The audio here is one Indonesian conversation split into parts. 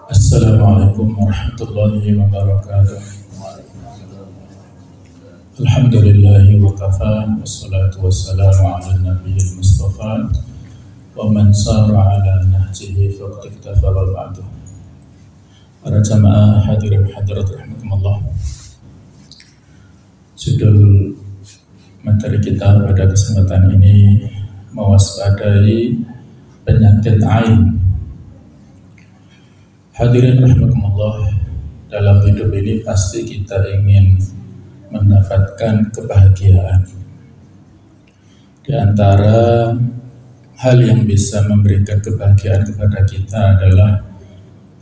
Assalamualaikum warahmatullahi wabarakatuh. Alhamdulillahi wa kafa, wassalatu wassalamu ala nabiyil mustafa wa man sara ala nahjihi faqad iktafa wa ba'du. Para jamaah hadirin hadirat rahimakumullah. Judul materi kita pada kesempatan ini mewaspadai penyakit ain. Hadirin rahimakumullah, dalam hidup ini pasti kita ingin mendapatkan kebahagiaan. Di antara hal yang bisa memberikan kebahagiaan kepada kita adalah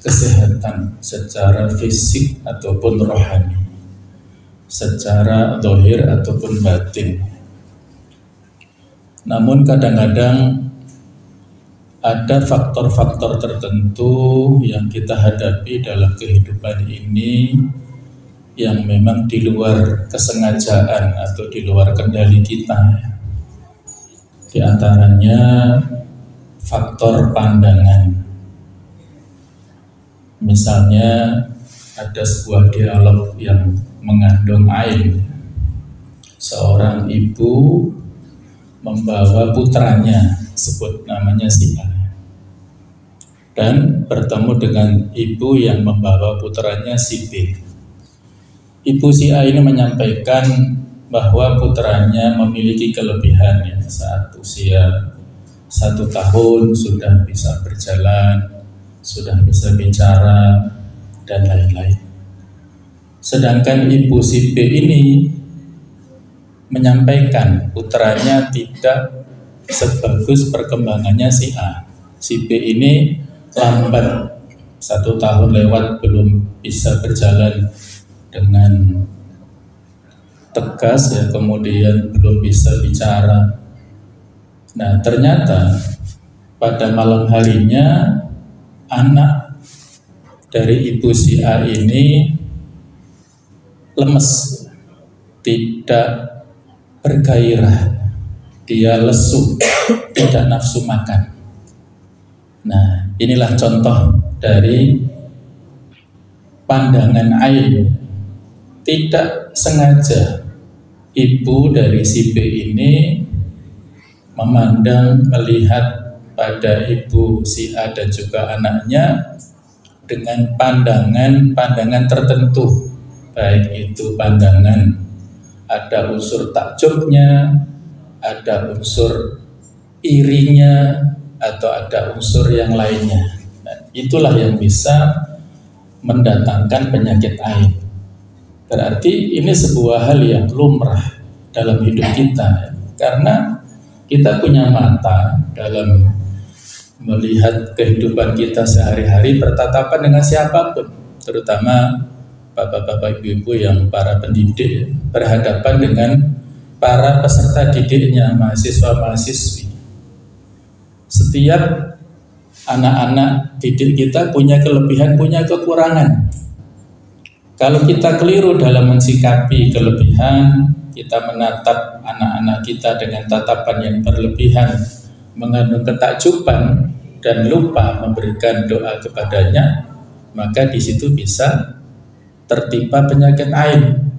kesehatan secara fisik ataupun rohani, secara zahir ataupun batin. Namun kadang-kadang ada faktor-faktor tertentu yang kita hadapi dalam kehidupan ini yang memang di luar kesengajaan atau di luar kendali kita. Di antaranya faktor pandangan. Misalnya ada sebuah dialog yang mengandung ain. Seorang ibu membawa putranya, sebut namanya si A, dan bertemu dengan ibu yang membawa putranya si B. Ibu si A ini menyampaikan bahwa putranya memiliki kelebihan ya, saat usia 1 tahun sudah bisa berjalan, sudah bisa bicara, dan lain-lain. Sedangkan ibu si B ini menyampaikan putranya tidak sebagus perkembangannya si A. Si B ini lambat, 1 tahun lewat belum bisa berjalan dengan tegas ya, kemudian belum bisa bicara. Nah, ternyata pada malam harinya anak dari ibu si A ini lemes, tidak bergairah, dia lesu, tidak nafsu makan. Nah, inilah contoh dari pandangan ain. Tidak sengaja ibu dari si B ini memandang, melihat pada ibu si A dan juga anaknya dengan pandangan tertentu, baik itu pandangan ada unsur takjubnya, ada unsur irinya, atau ada unsur yang lainnya. Nah, itulah yang bisa mendatangkan penyakit ain. Berarti ini sebuah hal yang lumrah dalam hidup kita, karena kita punya mata dalam melihat kehidupan kita sehari-hari, bertatapan dengan siapapun, terutama bapak-bapak, ibu-ibu yang para pendidik, berhadapan dengan para peserta didiknya, mahasiswa-mahasiswi. Setiap anak-anak didik kita punya kelebihan, punya kekurangan. Kalau kita keliru dalam mensikapi kelebihan, kita menatap anak-anak kita dengan tatapan yang berlebihan, mengandung ketakjuban, dan lupa memberikan doa kepadanya, maka di situ bisa tertimpa penyakit ain.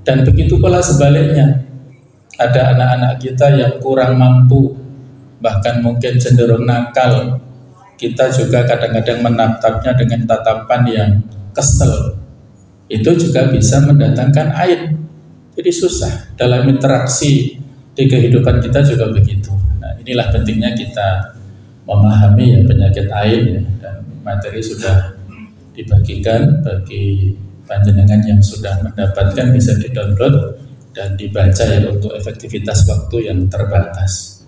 Dan begitu pula sebaliknya, ada anak-anak kita yang kurang mampu, bahkan mungkin cenderung nakal, kita juga kadang-kadang menatapnya dengan tatapan yang kesel. Itu juga bisa mendatangkan ain. Jadi susah dalam interaksi di kehidupan kita juga begitu. Nah, inilah pentingnya kita memahami ya penyakit ain ya, dan materi sudah dibagikan bagi panjenengan yang sudah mendapatkan, bisa di-download dan dibaca ya untuk efektivitas waktu yang terbatas.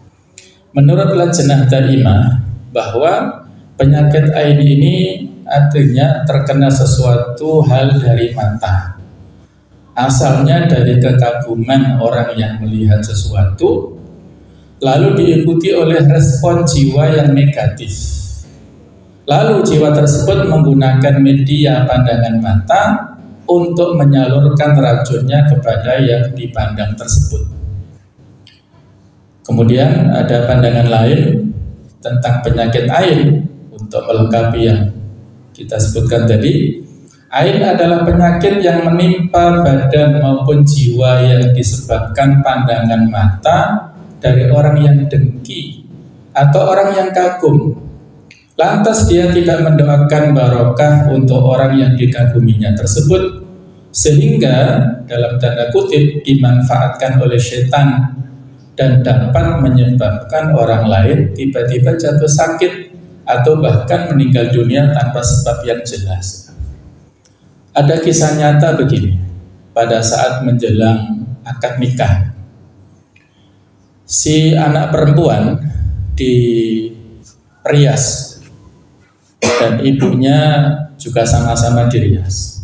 Menurut Lajnah Daimah bahwa penyakit ain ini artinya terkena sesuatu hal dari mata. Asalnya dari kekaguman orang yang melihat sesuatu, lalu diikuti oleh respon jiwa yang negatif. Lalu jiwa tersebut menggunakan media pandangan mata untuk menyalurkan racunnya kepada yang dipandang tersebut. Kemudian ada pandangan lain tentang penyakit ain untuk melengkapi yang kita sebutkan tadi, ain adalah penyakit yang menimpa badan maupun jiwa yang disebabkan pandangan mata dari orang yang dengki atau orang yang kagum. Lantas dia tidak mendoakan barokah untuk orang yang dikaguminya tersebut, sehingga dalam tanda kutip dimanfaatkan oleh setan dan dapat menyebabkan orang lain tiba-tiba jatuh sakit atau bahkan meninggal dunia tanpa sebab yang jelas. Ada kisah nyata begini, pada saat menjelang akad nikah, si anak perempuan dirias dan ibunya juga sama-sama dirias.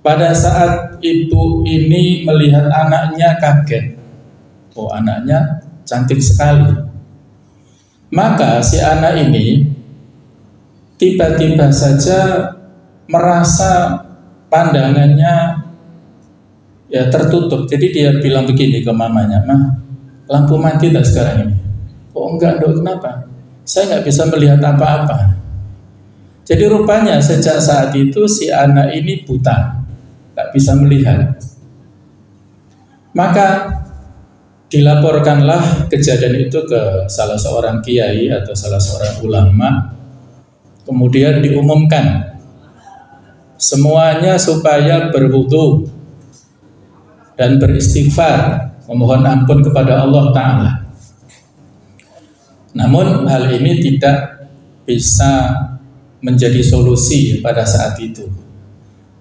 Pada saat ibu ini melihat anaknya kaget, oh anaknya cantik sekali. Maka si anak ini tiba-tiba saja merasa pandangannya ya tertutup. Jadi dia bilang begini ke mamanya, "Mah, lampu mati tak sekarang ini?" "Oh enggak dok, kenapa?" "Saya nggak bisa melihat apa-apa." Jadi rupanya sejak saat itu si anak ini buta, nggak bisa melihat. Maka dilaporkanlah kejadian itu ke salah seorang kiai atau salah seorang ulama. Kemudian diumumkan semuanya supaya berwudu dan beristighfar, memohon ampun kepada Allah Ta'ala. Namun hal ini tidak bisa menjadi solusi pada saat itu.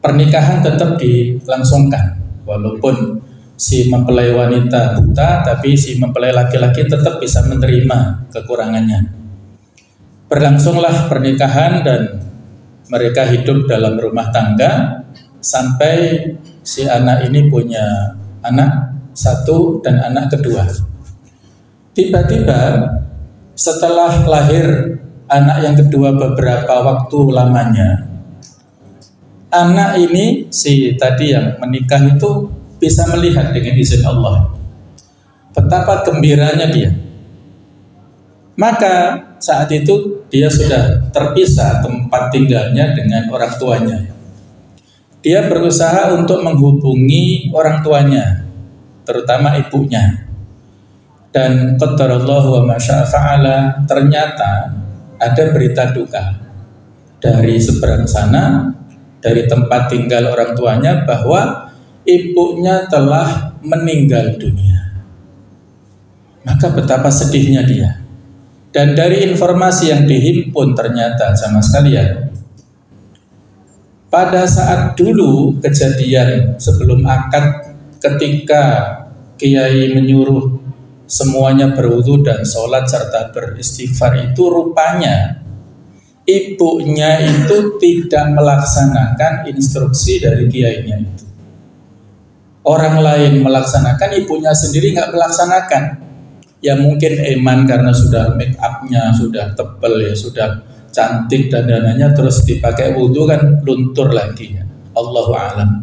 Pernikahan tetap dilangsungkan, walaupun si mempelai wanita buta, tapi si mempelai laki-laki tetap bisa menerima kekurangannya. Berlangsunglah pernikahan dan mereka hidup dalam rumah tangga sampai si anak ini punya anak satu dan anak kedua. Tiba-tiba setelah lahir anak yang kedua beberapa waktu lamanya, anak ini si tadi yang menikah itu bisa melihat dengan izin Allah. Betapa gembiranya dia. Maka saat itu dia sudah terpisah tempat tinggalnya dengan orang tuanya. Dia berusaha untuk menghubungi orang tuanya, terutama ibunya. Dan qadarallahu wa ma syaa fa'ala, ternyata ada berita duka dari seberang sana, dari tempat tinggal orang tuanya, bahwa ibunya telah meninggal dunia. Maka betapa sedihnya dia. Dan dari informasi yang dihimpun ternyata sama sekalian, pada saat dulu kejadian sebelum akad, ketika kiai menyuruh semuanya berwudu dan sholat serta beristighfar, itu rupanya ibunya itu tidak melaksanakan instruksi dari kiainya itu. Orang lain melaksanakan, ibunya sendiri nggak melaksanakan. Ya mungkin eman karena sudah make upnya sudah tebal ya, sudah cantik dandanannya, terus dipakai wudu kan luntur lagi ya. Allahu a'lam.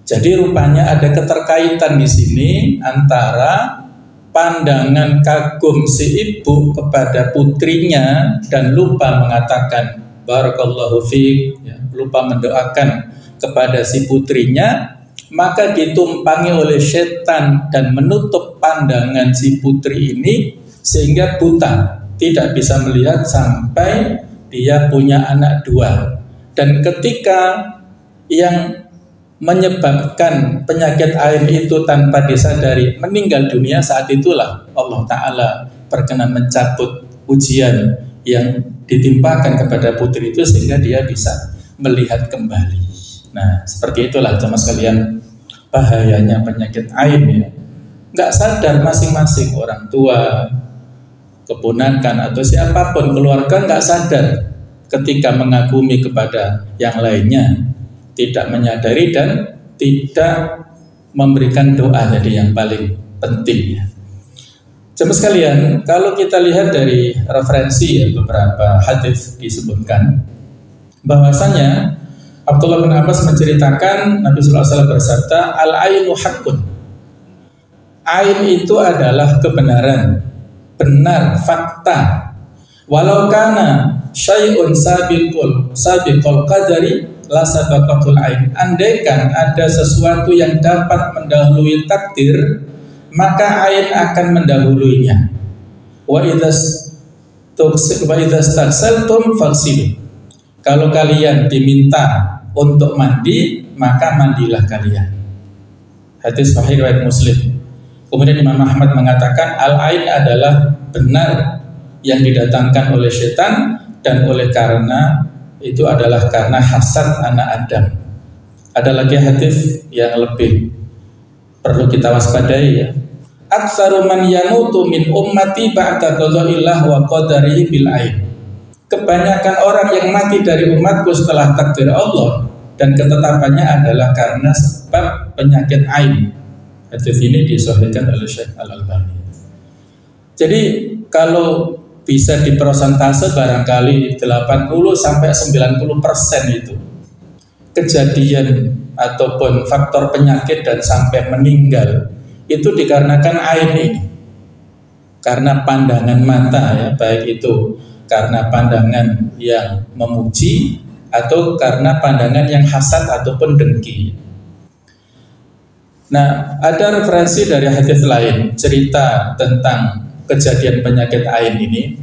Jadi rupanya ada keterkaitan di sini antara pandangan kagum si ibu kepada putrinya dan lupa mengatakan barakallahu fiik, ya, lupa mendoakan kepada si putrinya, maka ditumpangi oleh setan dan menutup pandangan si putri ini sehingga buta, tidak bisa melihat sampai dia punya anak dua. Dan ketika yang menyebabkan penyakit ain itu tanpa disadari meninggal dunia, saat itulah Allah Ta'ala berkenan mencabut ujian yang ditimpakan kepada putri itu sehingga dia bisa melihat kembali. Nah, seperti itulah jemaah sekalian bahayanya penyakit ain ya. Nggak sadar masing-masing orang tua, keponakan atau siapapun keluarga nggak sadar ketika mengagumi kepada yang lainnya, tidak menyadari dan tidak memberikan doa jadi yang paling penting ya. Jemaah sekalian, kalau kita lihat dari referensi ya, beberapa hadis disebutkan bahwasanya Abdullah bin Abbas menceritakan Nabi sallallahu alaihi wasallam bersabda, al-ainu haqqun. Ain itu adalah kebenaran, benar, fakta. Walau kana syai'un sabiqul qadari la sabaqatul ain. Andaikan ada sesuatu yang dapat mendahului takdir, maka ain akan mendahuluinya. Wa idzas taksaltum faghsilu. Kalau kalian diminta untuk mandi, maka mandilah kalian. Hadis sahih riwayat Muslim. Kemudian Imam Ahmad mengatakan al-ain adalah benar yang didatangkan oleh setan, dan oleh karena itu adalah karena hasad anak Adam. Ada lagi hadis yang lebih perlu kita waspadai ya. Aktsaru man yamutu min ummati ba'da qadaillah wa qadarihi bil ain. Kebanyakan orang yang mati dari umatku setelah takdir Allah dan ketetapannya adalah karena sebab penyakit ain. Hadis ini disahihkan oleh Syekh Al-Albani. Jadi kalau bisa dipersentase barangkali 80 sampai 90% itu kejadian ataupun faktor penyakit dan sampai meninggal itu dikarenakan ain ini. Karena pandangan mata ya, baik itu karena pandangan yang memuji atau karena pandangan yang hasad ataupun dengki. Nah, ada referensi dari hadis lain cerita tentang kejadian penyakit ain ini.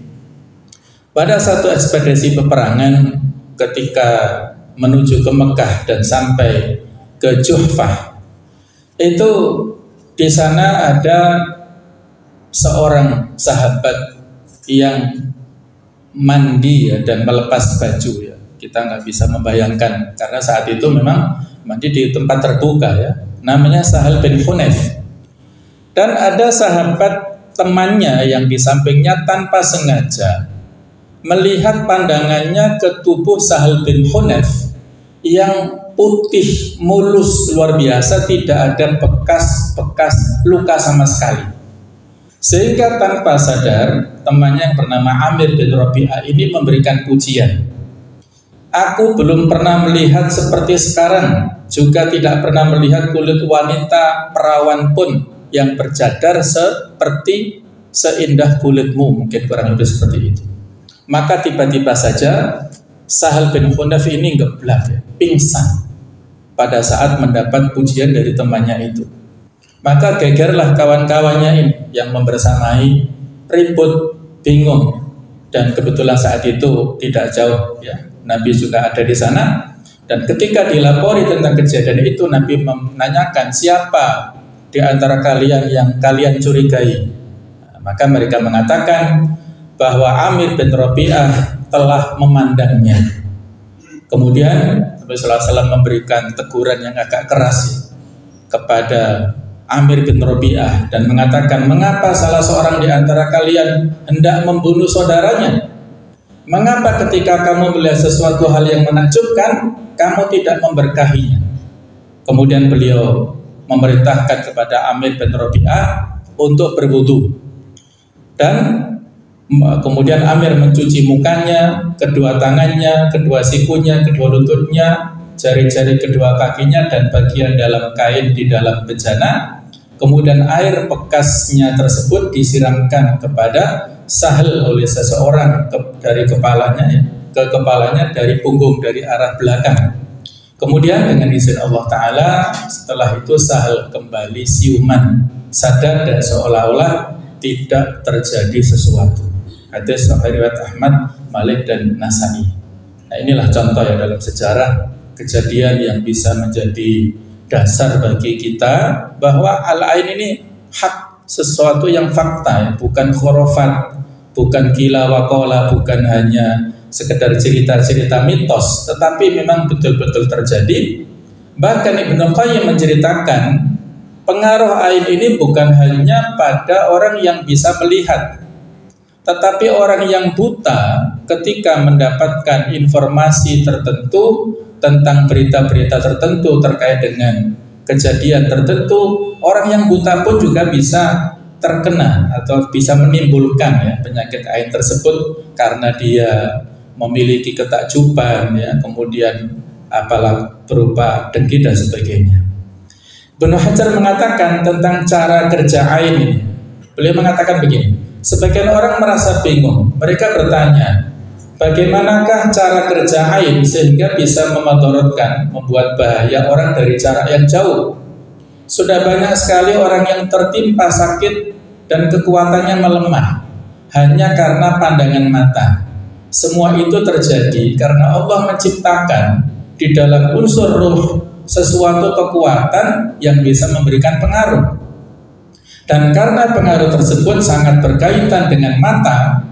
Pada satu ekspedisi peperangan ketika menuju ke Mekah dan sampai ke Juhfah, itu di sana ada seorang sahabat yang mandi ya, dan melepas baju ya. Kita nggak bisa membayangkan karena saat itu memang mandi di tempat terbuka ya. Namanya Sahal bin Hunayf. Dan ada sahabat temannya yang di sampingnya tanpa sengaja melihat pandangannya ke tubuh Sahal bin Hunayf yang putih mulus luar biasa, tidak ada bekas luka sama sekali. Sehingga tanpa sadar temannya yang bernama Amir bin Rabi'ah ini memberikan pujian. Aku belum pernah melihat seperti sekarang, juga tidak pernah melihat kulit wanita perawan pun yang berjadar seperti seindah kulitmu, mungkin kurang lebih seperti itu. Maka tiba-tiba saja Sahal bin Hunayf ini geblak ya, pingsan pada saat mendapat pujian dari temannya itu. Maka gegerlah kawan-kawannya ini yang membersamai, ribut, bingung, dan kebetulan saat itu tidak jauh ya, Nabi juga ada di sana. Dan ketika dilapori tentang kejadian itu, Nabi menanyakan siapa di antara kalian yang kalian curigai. Maka mereka mengatakan bahwa Amir bin Rabi'ah telah memandangnya. Kemudian Nabi SAW memberikan teguran yang agak keras kepada Amir bin Rabi'ah dan mengatakan, mengapa salah seorang di antara kalian hendak membunuh saudaranya? Mengapa ketika kamu melihat sesuatu hal yang menakjubkan, kamu tidak memberkahinya? Kemudian beliau memerintahkan kepada Amir bin Rabi'ah untuk berwudu. Dan kemudian Amir mencuci mukanya, kedua tangannya, kedua sikunya, kedua lututnya, jari-jari kedua kakinya, dan bagian dalam kain di dalam bejana. Kemudian air bekasnya tersebut disiramkan kepada Sahal oleh seseorang dari kepalanya ya, ke kepalanya dari punggung, dari arah belakang. Kemudian dengan izin Allah Ta'ala, setelah itu Sahal kembali siuman, sadar dan seolah-olah tidak terjadi sesuatu. Hadis sahih riwayat Ahmad, Malik dan Nasa'i. Nah, inilah contoh ya dalam sejarah kejadian yang bisa menjadi dasar bagi kita bahwa al-ain ini hak, sesuatu yang fakta ya, bukan khurafat, bukan gila wakola, bukan hanya sekedar cerita-cerita mitos, tetapi memang betul-betul terjadi. Bahkan Ibnu Qayyim menceritakan pengaruh ain ini bukan hanya pada orang yang bisa melihat, tetapi orang yang buta ketika mendapatkan informasi tertentu tentang berita-berita tertentu terkait dengan kejadian tertentu, orang yang buta pun juga bisa terkena atau bisa menimbulkan ya, penyakit ain tersebut karena dia memiliki ketakjuban ya, kemudian apalah berupa dengki dan sebagainya. Ibnu Hajar mengatakan tentang cara kerja ain ini. Beliau mengatakan begini, sebagian orang merasa bingung. Mereka bertanya, Bagaimanakah cara kerja ain sehingga bisa memudaratkan, membuat bahaya orang dari jarak yang jauh? Sudah banyak sekali orang yang tertimpa sakit dan kekuatannya melemah hanya karena pandangan mata. Semua itu terjadi karena Allah menciptakan di dalam unsur ruh sesuatu kekuatan yang bisa memberikan pengaruh. Dan karena pengaruh tersebut sangat berkaitan dengan mata,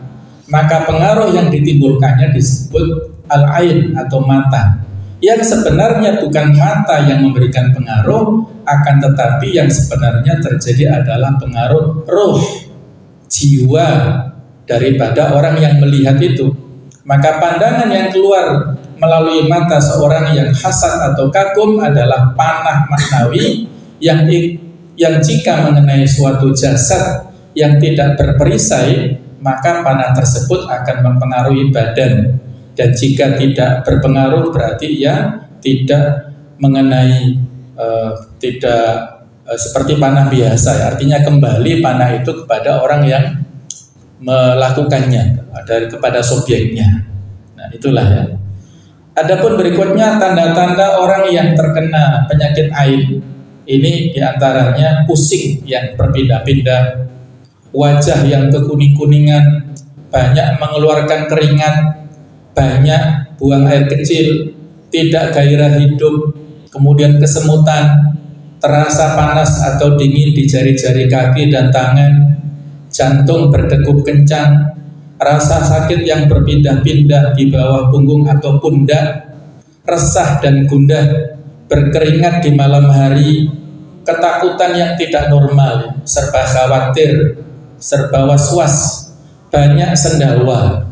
maka pengaruh yang ditimbulkannya disebut al-ain atau mata, yang sebenarnya bukan mata yang memberikan pengaruh, akan tetapi yang sebenarnya terjadi adalah pengaruh ruh, jiwa daripada orang yang melihat itu. Maka pandangan yang keluar melalui mata seorang yang hasad atau kagum adalah panah maknawi yang jika mengenai suatu jasad yang tidak berperisai, maka panah tersebut akan mempengaruhi badan. Dan jika tidak berpengaruh berarti ya tidak mengenai seperti panah biasa ya. Artinya kembali panah itu kepada orang yang melakukannya, kepada subjeknya. Nah, itulah ya. Adapun berikutnya tanda-tanda orang yang terkena penyakit ain. Ini diantaranya pusing yang berpindah-pindah, wajah yang kekuning-kuningan, banyak mengeluarkan keringat, banyak buang air kecil, tidak gairah hidup, kemudian kesemutan, terasa panas atau dingin di jari-jari kaki dan tangan, jantung berdegup kencang, rasa sakit yang berpindah-pindah di bawah punggung atau pundak, resah dan gundah, berkeringat di malam hari, ketakutan yang tidak normal, serba khawatir, serba was-was, banyak sendawa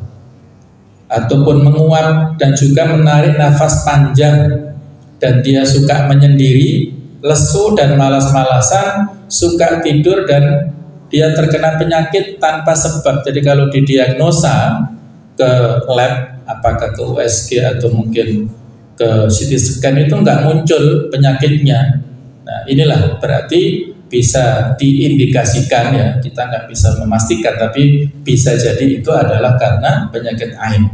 ataupun menguap dan juga menarik nafas panjang, dan dia suka menyendiri, lesu dan malas-malasan, suka tidur, dan dia terkena penyakit tanpa sebab. Jadi kalau didiagnosa ke lab, apakah ke USG atau mungkin ke CT scan, itu nggak muncul penyakitnya. Nah, inilah berarti bisa diindikasikan ya, kita nggak bisa memastikan, tapi bisa jadi itu adalah karena penyakit ain.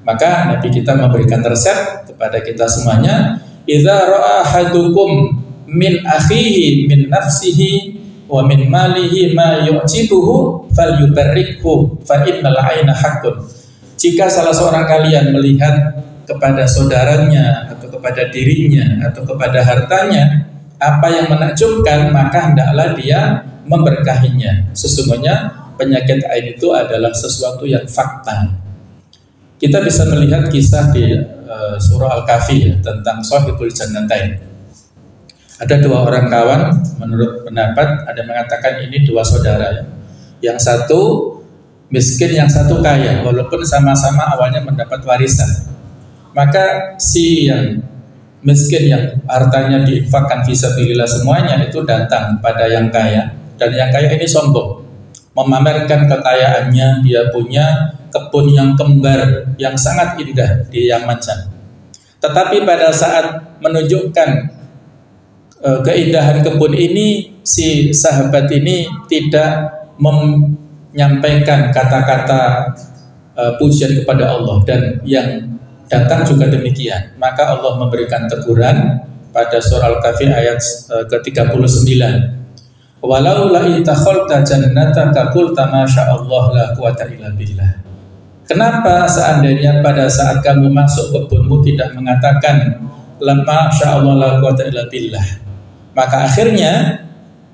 Maka Nabi kita memberikan resep kepada kita semuanya, idza ra'a ahadukum min akhihi min nafsihi wa min malihi ma yu'jibuhu falyubarrikhu fa innal aina haqqun. Jika salah seorang kalian melihat kepada saudaranya atau kepada dirinya atau kepada hartanya apa yang menakjubkan, maka hendaklah dia memberkahinya. Sesungguhnya penyakit ain itu adalah sesuatu yang fakta. Kita bisa melihat kisah di surah Al-Kahfi ya, tentang Shahibul Jannatain. Ada dua orang kawan, menurut pendapat ada mengatakan ini dua saudara ya. Yang satu miskin, yang satu kaya, walaupun sama-sama awalnya mendapat warisan. Maka si yang miskin yang hartanya diinfakkan fisabilillah semuanya itu datang pada yang kaya, dan yang kaya ini sombong, memamerkan kekayaannya. Dia punya kebun yang kembar yang sangat indah di Yaman sana. Tetapi pada saat menunjukkan keindahan kebun ini, si sahabat ini tidak menyampaikan kata-kata pujian kepada Allah, dan yang datang juga demikian. Maka Allah memberikan teguran pada surah Al-Kahfi ayat ke-39. Walau la itakhalta jannataka qulta ma sya'allah la quwata illa billah. Kenapa seandainya pada saat kamu masuk kebunmu tidak mengatakan ma sya'allah la quwata illa billah? Maka akhirnya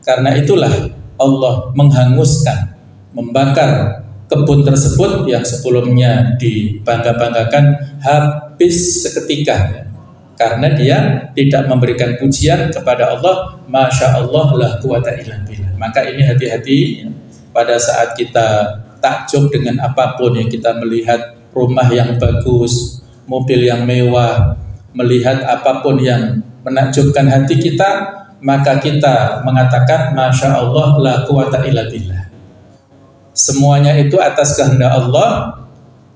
karena itulah Allah menghanguskan, membakar kebun tersebut yang sebelumnya dibangga-banggakan habis seketika, karena dia tidak memberikan pujian kepada Allah, Masya Allah la quwata illa billah. Maka ini hati-hati pada saat kita takjub dengan apapun yang kita melihat, rumah yang bagus, mobil yang mewah, melihat apapun yang menakjubkan hati kita, maka kita mengatakan Masya Allah la quwata illa billah. Semuanya itu atas kehendak Allah,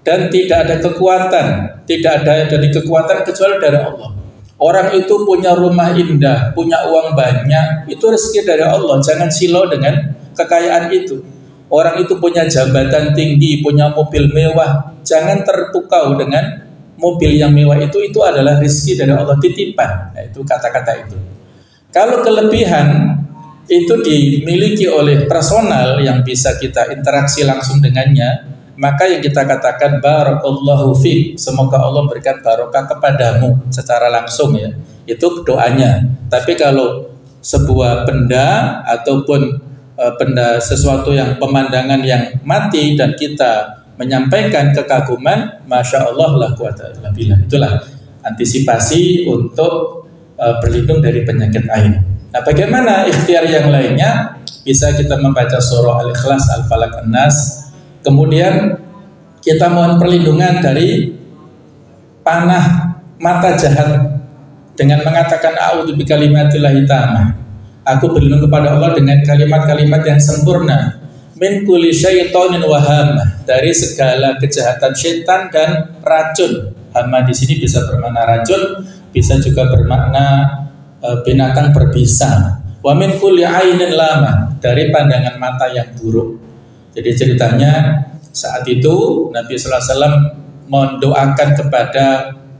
dan tidak ada kekuatan, tidak ada dari kekuatan kecuali dari Allah. Orang itu punya rumah indah, punya uang banyak, itu rezeki dari Allah. Jangan silau dengan kekayaan itu. orang itu punya jabatan tinggi, punya mobil mewah, jangan terpukau dengan mobil yang mewah itu adalah rezeki dari Allah, titipan. Nah, itu kata-kata itu. Kalau kelebihan itu dimiliki oleh personal yang bisa kita interaksi langsung dengannya, maka yang kita katakan barakallahu fiik, semoga Allah memberikan barokah kepadamu secara langsung ya. Itu doanya. Tapi kalau sebuah benda ataupun benda sesuatu yang pemandangan yang mati dan kita menyampaikan kekaguman, masya Allah la quwata illa billah. Itulah antisipasi untuk berlindung dari penyakit ain. Nah, bagaimana ikhtiar yang lainnya? Bisa kita membaca surah Al-Ikhlas, Al-Falaq, An-Nas. Kemudian kita mohon perlindungan dari panah mata jahat dengan mengatakan a'udzu bikalimatillahi tammah. Aku berlindung kepada Allah dengan kalimat-kalimat yang sempurna. Min kulli syaitonin wa hamah, dari segala kejahatan syaitan dan racun. Hama di sini bisa bermakna racun, bisa juga bermakna binatang berbisa. Wa min kulli ainin lama, dari pandangan mata yang buruk. Jadi ceritanya saat itu Nabi sallallahu alaihi wasallam mendoakan kepada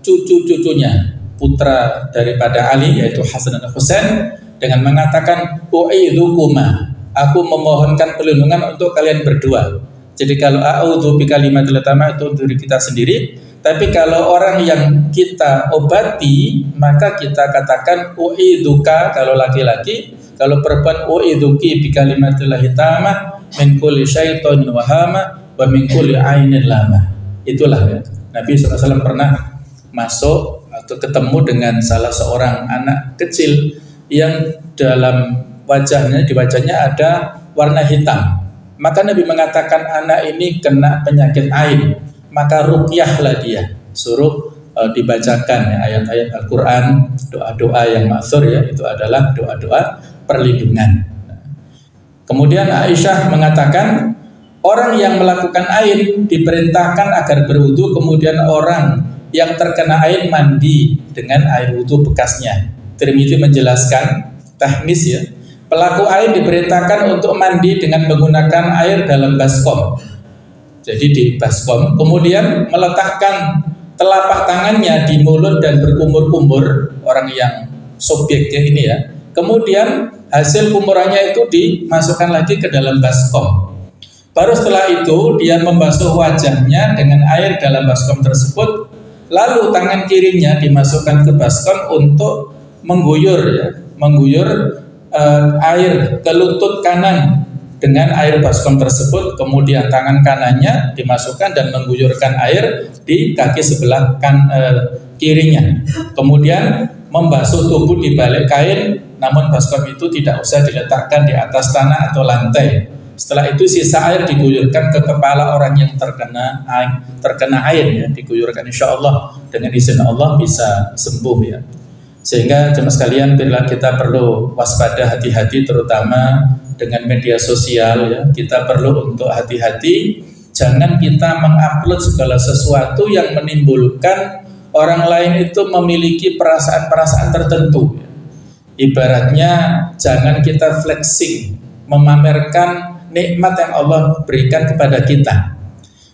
cucu-cucunya, putra daripada Ali yaitu Hasan dan Husain, dengan mengatakan u'idzukuma, aku memohonkan perlindungan untuk kalian berdua. Jadi kalau a'udzu bikalimatil tammah itu untuk diri kita sendiri, tapi kalau orang yang kita obati maka kita katakan u'idzuka kalau laki-laki, kalau perempuan u'idzuki bikalimatillahi tammah min kulli syaitonin wa hama wa min kulli ainin lama. Itulah ya. Nabi SAW pernah masuk atau ketemu dengan salah seorang anak kecil yang dalam wajahnya, di wajahnya ada warna hitam. Maka Nabi mengatakan anak ini kena penyakit ain, maka ruqyahlah dia, suruh dibacakan ya, ayat-ayat Al-Quran, doa-doa yang ma'thur ya, itu adalah doa-doa perlindungan. Kemudian Aisyah mengatakan orang yang melakukan ain diperintahkan agar berwudu, kemudian orang yang terkena ain mandi dengan air wudu bekasnya. Tirmidzi menjelaskan teknis ya, pelaku ain diperintahkan untuk mandi dengan menggunakan air dalam baskom. Jadi di baskom, kemudian meletakkan telapak tangannya di mulut dan berkumur-kumur, orang yang subjeknya ini ya. Kemudian hasil kumurannya itu dimasukkan lagi ke dalam baskom. Baru setelah itu dia membasuh wajahnya dengan air dalam baskom tersebut, lalu tangan kirinya dimasukkan ke baskom untuk mengguyur ya, air ke lutut kanan dengan air baskom tersebut, kemudian tangan kanannya dimasukkan dan mengguyurkan air di kaki sebelah kirinya, kemudian membasuh tubuh di balik kain, namun baskom itu tidak usah diletakkan di atas tanah atau lantai. Setelah itu sisa air diguyurkan ke kepala orang yang terkena air ya, diguyurkan, insya Allah dengan izin Allah bisa sembuh ya. Sehingga jemaah sekalian, bila kita perlu waspada, hati-hati terutama dengan media sosial ya, kita perlu untuk hati-hati, jangan kita mengupload segala sesuatu yang menimbulkan orang lain itu memiliki perasaan-perasaan tertentu. Ibaratnya jangan kita flexing, memamerkan nikmat yang Allah berikan kepada kita.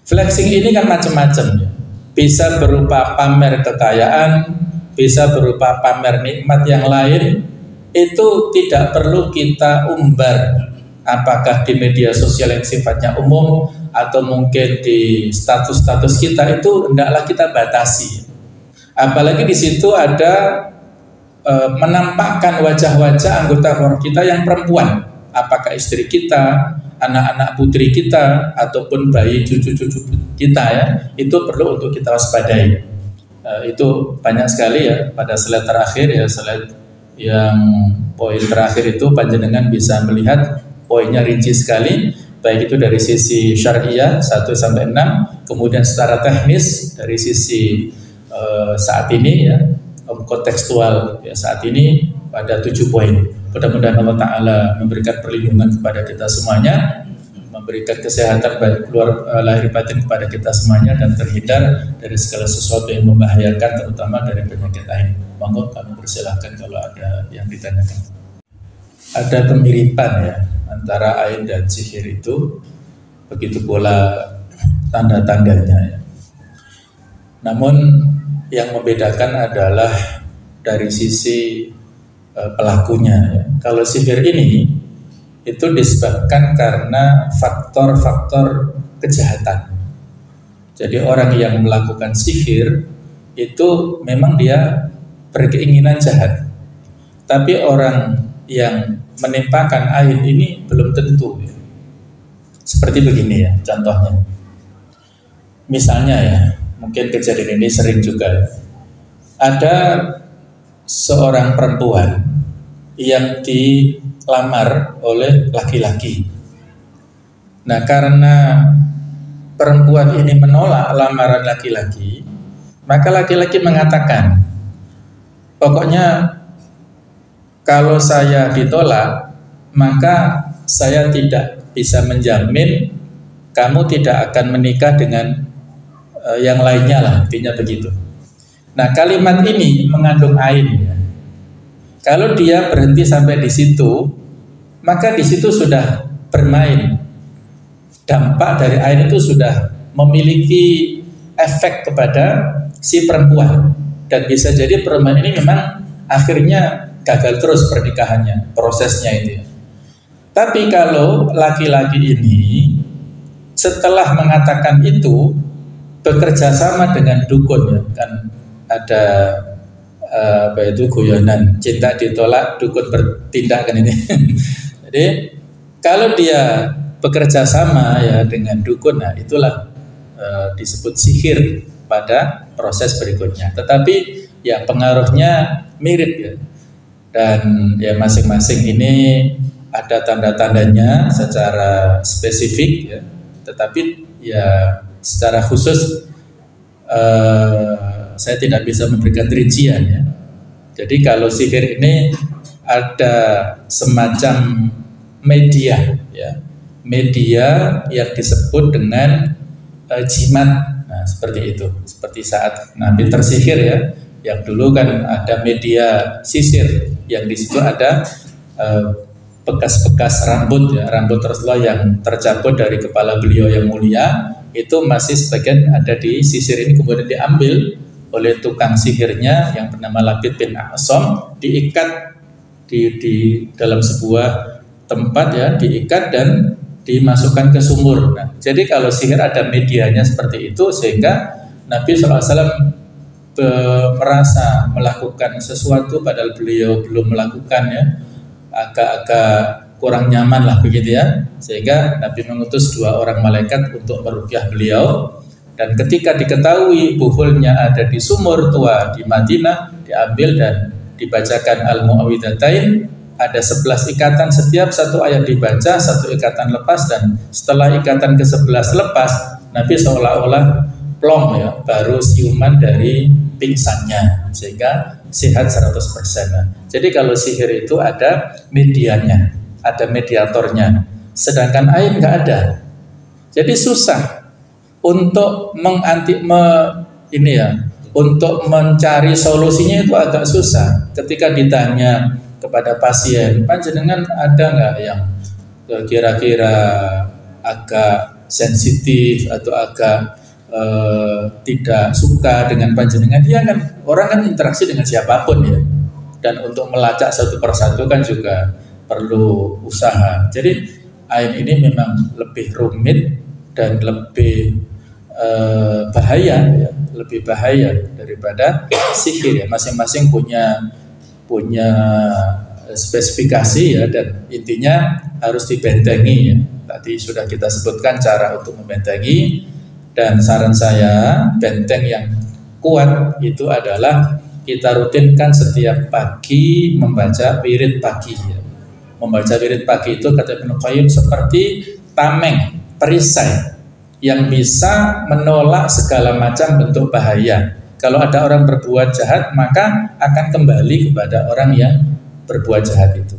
Flexing ini kan macam-macam ya. Bisa berupa pamer kekayaan, bisa berupa pamer nikmat yang lain. Itu tidak perlu kita umbar, apakah di media sosial yang sifatnya umum atau mungkin di status-status kita, itu hendaklah kita batasi. Apalagi di situ ada menampakkan wajah-wajah anggota keluarga kita yang perempuan, apakah istri kita, anak-anak putri kita, ataupun bayi cucu-cucu kita ya, itu perlu untuk kita waspadai. Itu banyak sekali ya pada slide terakhir ya, slide yang poin terakhir itu panjenengan bisa melihat poinnya rinci sekali, baik itu dari sisi syariah 1-6, kemudian secara teknis dari sisi saat ini ya, kontekstual ya, saat ini pada 7 poin. Mudah-mudahan Allah Ta'ala memberikan perlindungan kepada kita semuanya, memberikan kesehatan baik lahir batin kepada kita semuanya, dan terhindar dari segala sesuatu yang membahayakan, terutama dari penyakit ain. Monggo kami persilahkan kalau ada yang ditanyakan. Ada kemiripan ya antara ain dan sihir itu. begitu pula tanda-tandanya ya. Namun yang membedakan adalah dari sisi pelakunya ya. Kalau sihir ini itu disebabkan karena faktor-faktor kejahatan. Jadi orang yang melakukan sihir itu memang dia berkeinginan jahat. Tapi orang yang menimpakan ain ini belum tentu ya. Seperti begini ya contohnya. Misalnya ya, mungkin kejadian ini sering juga ya. Ada seorang perempuan yang dilamar oleh laki-laki. Nah, karena perempuan ini menolak lamaran laki-laki, maka laki-laki mengatakan, pokoknya kalau saya ditolak, maka saya tidak bisa menjamin kamu tidak akan menikah dengan yang lainnya lah, intinya begitu. Nah, kalimat ini mengandung ain ya. Kalau dia berhenti sampai di situ, maka di situ sudah bermain. Dampak dari ain itu sudah memiliki efek kepada si perempuan, dan bisa jadi perempuan ini memang akhirnya gagal terus pernikahannya, prosesnya itu ya. Tapi kalau laki-laki ini setelah mengatakan itu bekerja sama dengan dukun ya, kan ada itu guyonan cinta ditolak dukun bertindak kan ini. Jadi kalau dia bekerja sama ya dengan dukun, nah itulah disebut sihir pada proses berikutnya. Tetapi ya pengaruhnya mirip ya, dan ya masing-masing ini ada tanda-tandanya secara spesifik ya, tetapi ya secara khusus saya tidak bisa memberikan rincian ya. Jadi kalau sihir ini ada semacam media ya, media yang disebut dengan jimat. Nah, seperti itu. Seperti saat Nabi tersihir ya, yang dulu kan ada media sisir, yang di situ ada bekas-bekas rambut ya, rambut Rasulullah yang tercabut dari kepala beliau yang mulia, itu masih sebagian ada di sisir ini, kemudian diambil oleh tukang sihirnya yang bernama Labid bin A'sam, diikat di dalam sebuah tempat ya, diikat dan dimasukkan ke sumur. Nah, jadi kalau sihir ada medianya seperti itu, sehingga Nabi SAW merasa melakukan sesuatu padahal beliau belum melakukannya, agak-agak kurang nyaman lah begitu ya, sehingga Nabi mengutus 2 orang malaikat untuk meruqyah beliau. Dan ketika diketahui buhulnya ada di sumur tua di Madinah, diambil dan dibacakan Al-Mu'awwidhatain. Ada 11 ikatan, setiap satu ayat dibaca, 1 ikatan lepas, dan setelah ikatan ke-11 lepas, Nabi seolah-olah plong ya, baru siuman dari pingsannya, sehingga sehat 100%. Jadi kalau sihir itu ada medianya, ada mediatornya, sedangkan ain nggak ada. Jadi susah untuk untuk mencari solusinya, itu agak susah. Ketika ditanya kepada pasien, panjenengan ada nggak yang kira-kira agak sensitif atau agak tidak suka dengan panjenengan? Dia kan, orang kan interaksi dengan siapapun ya, dan untuk melacak satu persatu kan juga perlu usaha. Jadi ain ini memang lebih rumit dan lebih bahaya ya, lebih bahaya daripada sihir ya. Masing-masing punya spesifikasi ya, dan intinya harus dibentengi ya. Tadi sudah kita sebutkan cara untuk membentengi, dan saran saya benteng yang kuat itu adalah kita rutinkan setiap pagi membaca wirid pagi ya. Membaca wirid pagi itu kata Ibnu Qayyim seperti tameng, perisai yang bisa menolak segala macam bentuk bahaya. Kalau ada orang berbuat jahat, maka akan kembali kepada orang yang berbuat jahat itu,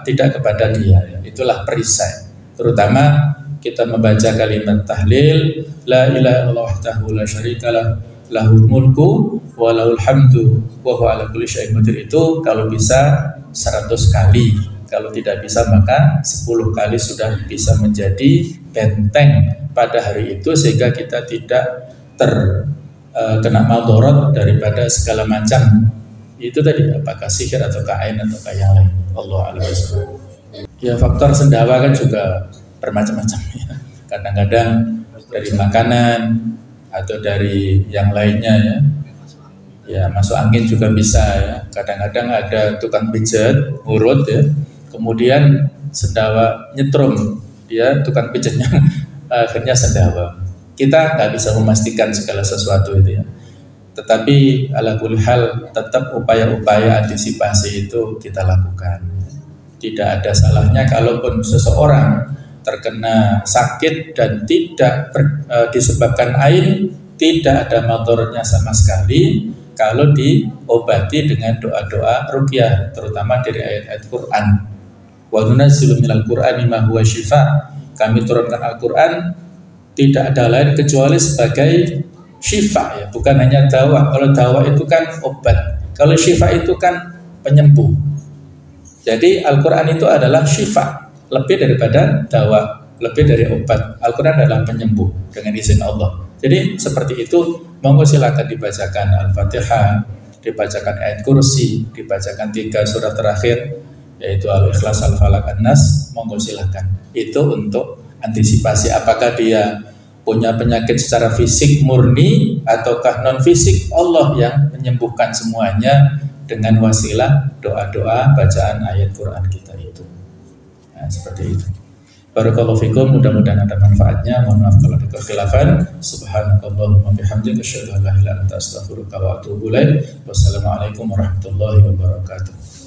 tidak kepada dia ya. Itulah perisai. Terutama kita membaca kalimat tahlil la ilaha illallah wahdahu la syarikalah lahul mulku wa lahul hamdu wa huwa ala kulli syai'in qadir, itu kalau bisa 100 kali Kalau tidak bisa maka 10 kali sudah bisa menjadi benteng pada hari itu, sehingga kita tidak terkena madharat daripada segala macam. Itu tadi, apakah sihir atau ain atau yang lain. Allah a'lam bishawab. Ya, faktor sendawa kan juga bermacam-macam ya. Kadang-kadang dari makanan atau dari yang lainnya ya. Ya, masuk angin juga bisa ya. Kadang-kadang ada tukang pijat urut ya. Kemudian sendawa nyetrum, dia tukang pijatnya akhirnya sendawa. Kita nggak bisa memastikan segala sesuatu itu ya. Tetapi ala kulli hal tetap upaya-upaya antisipasi itu kita lakukan. Tidak ada salahnya kalaupun seseorang terkena sakit dan tidak disebabkan ain, tidak ada madharatnya sama sekali kalau diobati dengan doa-doa ruqyah, terutama dari ayat-ayat Quran. Wa nunazzilu minal Qur'ani ma huwa syifa. Kami turunkan Al-Qur'an tidak ada lain kecuali sebagai syifa ya, bukan hanya dawa. Kalau dawa itu kan obat, kalau syifa itu kan penyembuh. Jadi Al-Quran itu adalah syifa, lebih daripada dawa, lebih dari obat. Al-Quran adalah penyembuh dengan izin Allah. Jadi seperti itu, monggo silakan dibacakan Al-Fatihah, dibacakan ayat kursi, dibacakan 3 surat terakhir, yaitu Al-Ikhlas, Al-Falaq, An-Nas. Monggo silakan. Itu untuk antisipasi apakah dia punya penyakit secara fisik murni ataukah non fisik. Allah yang menyembuhkan semuanya dengan wasilah doa-doa bacaan ayat Quran kita itu. Nah, seperti itu. Barakallahu fikum, mudah-mudahan ada manfaatnya. Mohon maaf kalau ada kekhilafan. Subhanakallahumma bihamdika asyhadu an la ilaha illa anta astaghfiruka wa atubu ilaik. Wassalamualaikum warahmatullahi wabarakatuh.